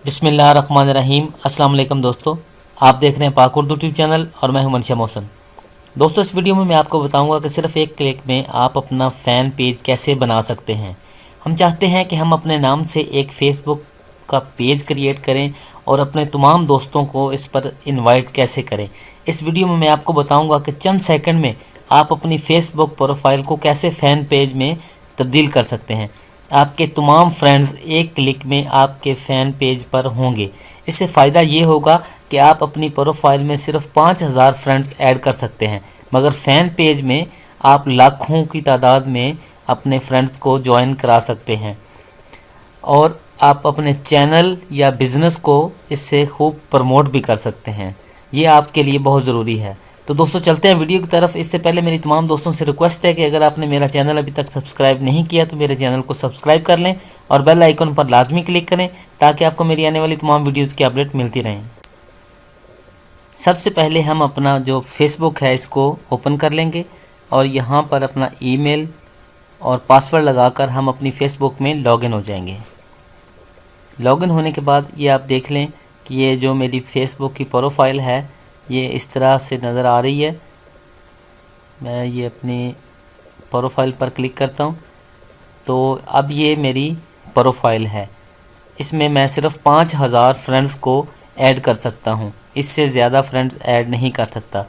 बिस्मिल्लाहिर्रहमानिर्रहीम। अस्सलाम वालेकुम दोस्तों, आप देख रहे हैं पाक उर्दू यूट्यूब चैनल और मैं हूं मनशा मोहसन। दोस्तों, इस वीडियो में मैं आपको बताऊंगा कि सिर्फ एक क्लिक में आप अपना फ़ैन पेज कैसे बना सकते हैं। हम चाहते हैं कि हम अपने नाम से एक फ़ेसबुक का पेज क्रिएट करें और अपने तमाम दोस्तों को इस पर इनवाइट कैसे करें। इस वीडियो में मैं आपको बताऊँगा कि चंद सेकंड में आप अपनी फ़ेसबुक प्रोफाइल को कैसे फ़ैन पेज में तब्दील कर सकते हैं। आपके तमाम फ्रेंड्स एक क्लिक में आपके फ़ैन पेज पर होंगे। इससे फ़ायदा ये होगा कि आप अपनी प्रोफाइल में सिर्फ 5000 फ्रेंड्स ऐड कर सकते हैं, मगर फ़ैन पेज में आप लाखों की तादाद में अपने फ्रेंड्स को ज्वाइन करा सकते हैं और आप अपने चैनल या बिज़नेस को इससे खूब प्रमोट भी कर सकते हैं। ये आपके लिए बहुत ज़रूरी है। तो दोस्तों, चलते हैं वीडियो की तरफ। इससे पहले मेरी तमाम दोस्तों से रिक्वेस्ट है कि अगर आपने मेरा चैनल अभी तक सब्सक्राइब नहीं किया तो मेरे चैनल को सब्सक्राइब कर लें और बेल आइकन पर लाजमी क्लिक करें ताकि आपको मेरी आने वाली तमाम वीडियोज़ की अपडेट मिलती रहें। सबसे पहले हम अपना जो फेसबुक है इसको ओपन कर लेंगे और यहाँ पर अपना ईमेल और पासवर्ड लगाकर हम अपनी फ़ेसबुक में लॉगिन हो जाएंगे। लॉगिन होने के बाद ये आप देख लें कि ये जो मेरी फ़ेसबुक की प्रोफाइल है ये इस तरह से नज़र आ रही है। मैं ये अपनी प्रोफाइल पर क्लिक करता हूँ तो अब ये मेरी प्रोफाइल है। इसमें मैं सिर्फ 5000 फ्रेंड्स को ऐड कर सकता हूँ, इससे ज़्यादा फ्रेंड्स ऐड नहीं कर सकता।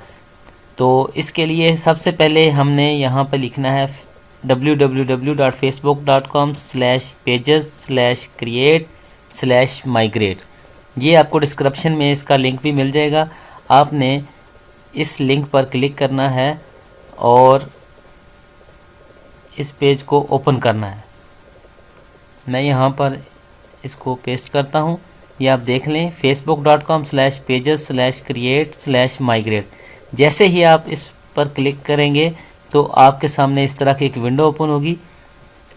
तो इसके लिए सबसे पहले हमने यहाँ पर लिखना है www.facebook.com/pages/create/migrate। ये आपको डिस्क्रिप्शन में इसका लिंक भी मिल जाएगा। आपने इस लिंक पर क्लिक करना है और इस पेज को ओपन करना है। मैं यहाँ पर इसको पेस्ट करता हूँ। ये आप देख लें facebook.com/pages/create/migrate। जैसे ही आप इस पर क्लिक करेंगे तो आपके सामने इस तरह की एक विंडो ओपन होगी।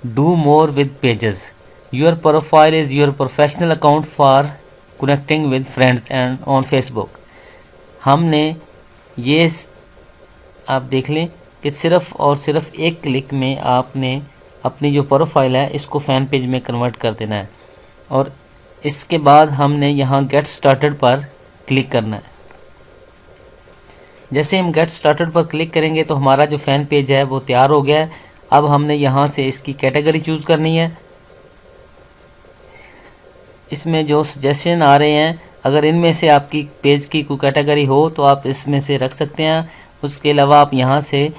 Do more with pages, your profile is your professional account for connecting with friends and on Facebook. हमने ये आप देख लें कि सिर्फ़ और सिर्फ एक क्लिक में आपने अपनी जो प्रोफाइल है इसको फ़ैन पेज में कन्वर्ट कर देना है और इसके बाद हमने यहाँ गेट स्टार्टेड पर क्लिक करना है। जैसे हम गेट स्टार्टेड पर क्लिक करेंगे तो हमारा जो फ़ैन पेज है वो तैयार हो गया है। अब हमने यहाँ से इसकी कैटेगरी चूज़ करनी है। इसमें जो सजेशन आ रहे हैं, अगर इनमें से आपकी पेज की कोई कैटेगरी हो तो आप इसमें से रख सकते हैं। उसके अलावा आप यहाँ से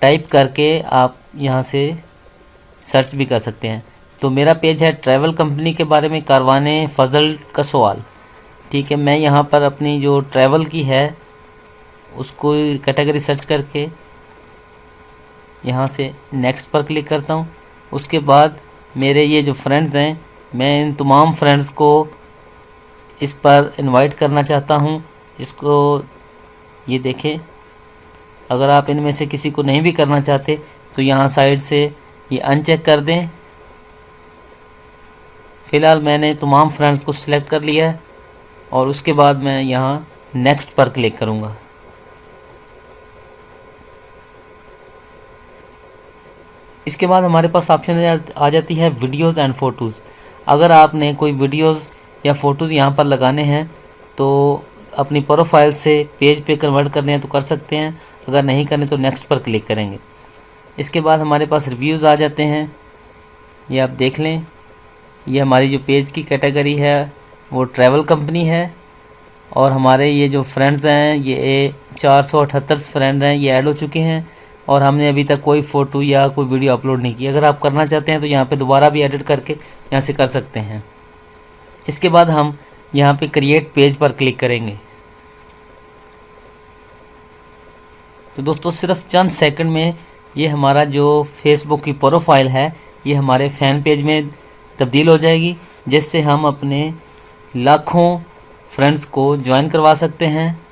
टाइप करके आप यहाँ से सर्च भी कर सकते हैं। तो मेरा पेज है ट्रैवल कंपनी के बारे में, कारवाने फजल का सवाल। ठीक है, मैं यहाँ पर अपनी जो ट्रैवल की है उसको कैटेगरी सर्च करके यहाँ से नेक्स्ट पर क्लिक करता हूँ। उसके बाद मेरे ये जो फ्रेंड्स हैं, मैं इन तमाम फ्रेंड्स को इस पर इनवाइट करना चाहता हूँ। इसको ये देखें, अगर आप इनमें से किसी को नहीं भी करना चाहते तो यहाँ साइड से ये अनचेक कर दें। फ़िलहाल मैंने तमाम फ्रेंड्स को सिलेक्ट कर लिया है और उसके बाद मैं यहाँ नेक्स्ट पर क्लिक करूँगा। इसके बाद हमारे पास ऑप्शन आ जाती है वीडियोज़ एंड फ़ोटोज़। अगर आपने कोई वीडियोज़ या फ़ोटोज़ यहाँ पर लगाने हैं तो अपनी प्रोफाइल से पेज पे कन्वर्ट करने हैं तो कर सकते हैं, अगर नहीं करने तो नेक्स्ट पर क्लिक करेंगे। इसके बाद हमारे पास रिव्यूज़ आ जाते हैं। ये आप देख लें, ये हमारी जो पेज की कैटेगरी है वो ट्रैवल कंपनी है और हमारे ये जो फ्रेंड्स हैं ये 478 फ्रेंड हैं, ये ऐड हो चुके हैं और हमने अभी तक कोई फ़ोटो या कोई वीडियो अपलोड नहीं की। अगर आप करना चाहते हैं तो यहाँ पे दोबारा भी एडिट करके यहाँ से कर सकते हैं। इसके बाद हम यहाँ पे क्रिएट पेज पर क्लिक करेंगे। तो दोस्तों, सिर्फ चंद सेकंड में ये हमारा जो फेसबुक की प्रोफाइल है ये हमारे फ़ैन पेज में तब्दील हो जाएगी, जिससे हम अपने लाखों फ्रेंड्स को ज्वाइन करवा सकते हैं।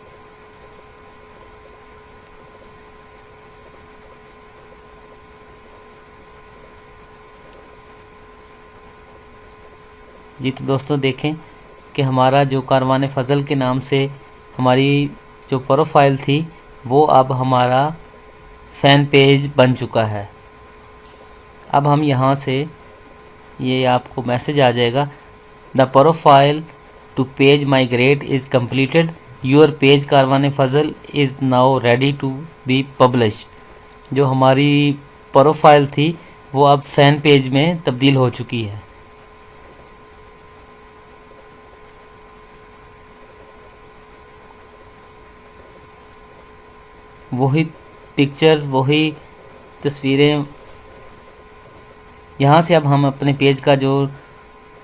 जी, तो दोस्तों देखें कि हमारा जो कारवाने फ़ज़ल के नाम से हमारी जो प्रोफाइल थी वो अब हमारा फ़ैन पेज बन चुका है। अब हम यहाँ से ये आपको मैसेज आ जाएगा, the profile to page migrate is completed, your page Karwan Fazal is now ready to be published. जो हमारी प्रोफाइल थी वो अब फ़ैन पेज में तब्दील हो चुकी है। वही पिक्चर्स, वही तस्वीरें, यहाँ से अब हम अपने पेज का जो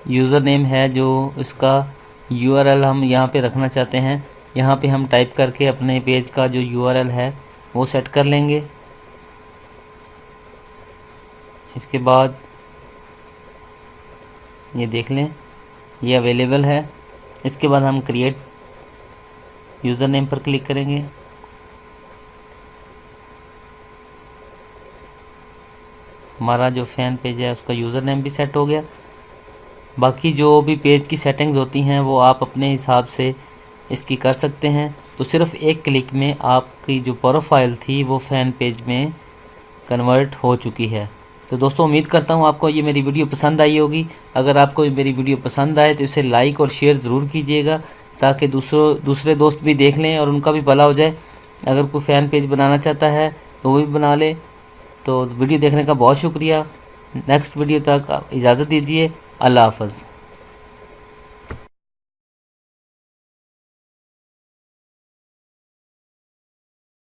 यूज़र नेम है, जो इसका यूआरएल हम यहाँ पे रखना चाहते हैं, यहाँ पे हम टाइप करके अपने पेज का जो यूआरएल है वो सेट कर लेंगे। इसके बाद ये देख लें ये अवेलेबल है। इसके बाद हम क्रिएट यूज़र नेम पर क्लिक करेंगे। हमारा जो फ़ैन पेज है उसका यूज़र नेम भी सेट हो गया। बाकी जो भी पेज की सेटिंग्स होती हैं वो आप अपने हिसाब से इसकी कर सकते हैं। तो सिर्फ़ एक क्लिक में आपकी जो प्रोफाइल थी वो फ़ैन पेज में कन्वर्ट हो चुकी है। तो दोस्तों उम्मीद करता हूँ आपको ये मेरी वीडियो पसंद आई होगी। अगर आपको मेरी वीडियो पसंद आए तो इसे लाइक और शेयर ज़रूर कीजिएगा, ताकि दूसरे दोस्त भी देख लें और उनका भी भला हो जाए। अगर कोई फ़ैन पेज बनाना चाहता है तो वो भी बना ले। तो वीडियो देखने का बहुत शुक्रिया। नेक्स्ट वीडियो तक इजाज़त दीजिए। अल्लाह हाफ़िज़।